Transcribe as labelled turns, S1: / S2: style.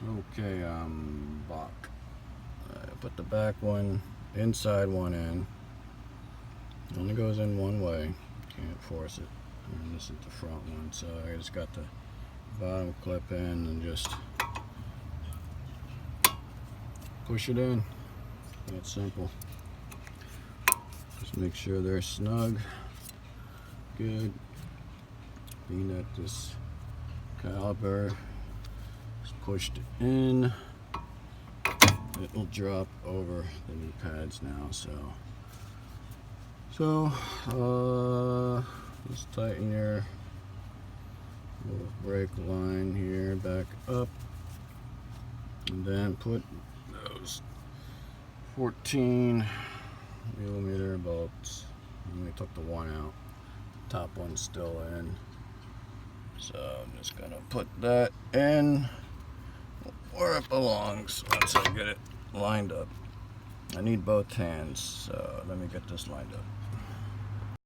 S1: Okay, back. I put the back one, inside one in. It only goes in one way. Can't force it. And this is the front one, so I just got the bottom clip in and just push it in. That's simple. Just make sure they're snug. Good. Being that this caliber is pushed in, it will drop over the new pads now. So just tighten your little brake line here back up, and then put those 14mm bolts. And we took the one out. Top one's still in. So I'm just gonna put that in where it belongs once I get it lined up. I need both hands, so let me get this lined up.